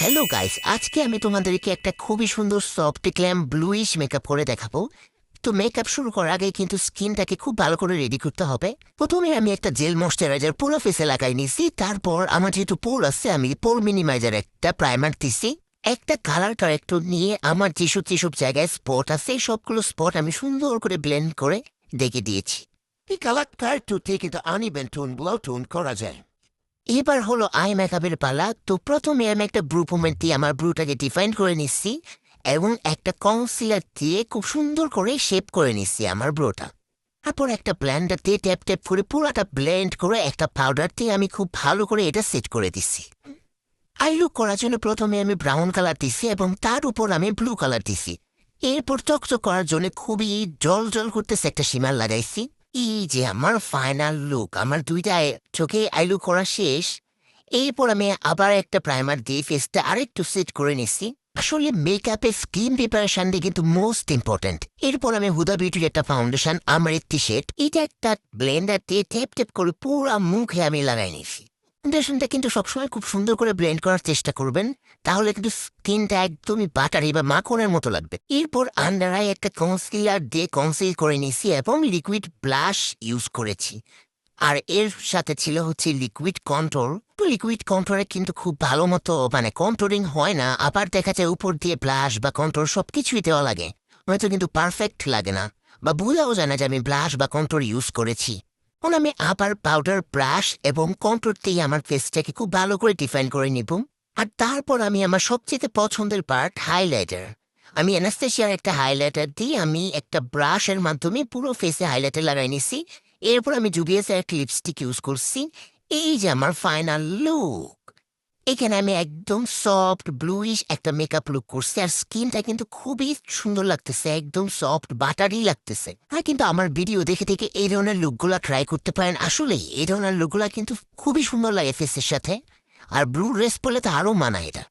Hello guys, আজকে আমি তোমাদেরকে একটা খুবই সুন্দর সফট গ্ল্যাম ব্লুইশ মেকআপ করে দেখাবো। তো মেকআপ শুরু করার আগে কিন্তু স্কিনটাকে খুব ভালো করে রেডি করতে হবে। প্রথমে আমি একটা জেল ময়শ্চারাইজার পুরো ফেসে লাগাই নিছি। তারপর আমার যেহেতু পোর আছে, আমি পোর মিনিমাইজার একটা প্রাইমার দিছি। একটা কালার কারেক্টর নিয়ে আমার যেসব জায়গায় স্পট আছে সবগুলো স্পট আমি সুন্দর করে ব্লেন্ড করে দেখে দিয়েছি। এই কালার কারেক্টর থেকে কিন্তু আনইভেন টোনগুলো টোন করা যায়। এবার হলো আই মেকআপের পালা। তো প্রথমে আমি একটা ব্রু পোমেন্ট দিয়ে আমার ব্রুটাকে ডিফাইন করে নিচ্ছি এবং একটা কনসিলার দিয়ে খুব সুন্দর করে শেপ করে নিচ্ছি আমার ব্রুটা। তারপর একটা ব্লেন্ডার দিয়ে ট্যাপ ট্যাপ করে পুরোটা ব্লেন্ড করে একটা পাউডার দিয়ে আমি খুব ভালো করে এটা সেট করে দিচ্ছি। আই লুক করার জন্য প্রথমে আমি ব্রাউন কালার দিছি এবং তার উপর আমি ব্লু কালার দিছি। এরপর চকচক করার জন্য খুবই জল জল করতেছে একটা শিমার লাগাইছি। এই যে আমার ফাইনাল লুক, আমার দুইটা চোখে আইলু করা শেষ। এরপর আমি আবার একটা প্রাইমার দিয়ে ফেসটা আরেকটু সেট করে নিচ্ছি। আসলে মেকআপে স্কিন প্রিপারেশন দিয়ে কিন্তু মোস্ট ইম্পর্টেন্ট। এরপর আমি হুদা বিউটির একটা ফাউন্ডেশন আমার একটি শেড, এটা একটা ব্লেন্ডার দিয়ে টেপ টেপ করে পুরো মুখে আমি লাগাই নিছি। ফাউন্ডেশনটা কিন্তু সবসময় খুব সুন্দর করে ব্লেন্ড করার চেষ্টা করবেন, তাহলে কিন্তু স্কিনটা একদমই বাটারি বা মাখনের মতো লাগবে। এরপর আন্ডার আই একটা কনসিলার দিয়ে কনসিল করে নিছি এবং লিকুইড ব্লাশ ইউজ করেছি। আর এর সাথে ছিল হচ্ছে লিকুইড কন্ট্রোল। তো লিকুইড কন্ট্রোলে কিন্তু খুব ভালো মতো কন্ট্রোলিং হয় না, আবার দেখা যায় উপর দিয়ে ব্লাশ বা কন্ট্রোল সবকিছুই দেওয়া লাগে, হয়তো কিন্তু পারফেক্ট লাগে না বা বোঝাও যায় না যে আমি ব্লাশ বা কন্ট্রোল ইউজ করেছি। এখন আমি আবার পাউডার ব্রাশ এবং কন্ট্রোল দিয়ে আমার ফেসটাকে খুব ভালো করে ডিফাইন করে নিব। আর তারপর আমি আমার সবচেয়ে পছন্দের পার্ট হাইলাইটার। আমি অ্যানাস্টেশিয়ার একটা হাইলাইটার দিয়ে আমি একটা ব্রাশের মাধ্যমে পুরো ফেসে হাইলাইটার লাগাই নিছি। এরপর আমি জুবিএসের একটা লিপস্টিক ইউজ করছি। এই যে আমার ফাইনাল লুক। এখানে আমি একদম সফট ব্লুইশ একটা মেকআপ লুক করছি, আর স্কিনটা কিন্তু খুবই সুন্দর লাগতেছে, একদম সফট বাটারি লাগতেছে। আর কিন্তু আমার ভিডিও দেখে দেখে এই ধরনের লুকগুলা ট্রাই করতে পারেন। আসলে এই ধরনের লুকগুলা কিন্তু খুবই সুন্দর লাগে ফেসের সাথে, আর ব্লু ড্রেস পরলে তো আরও মানায় এটা।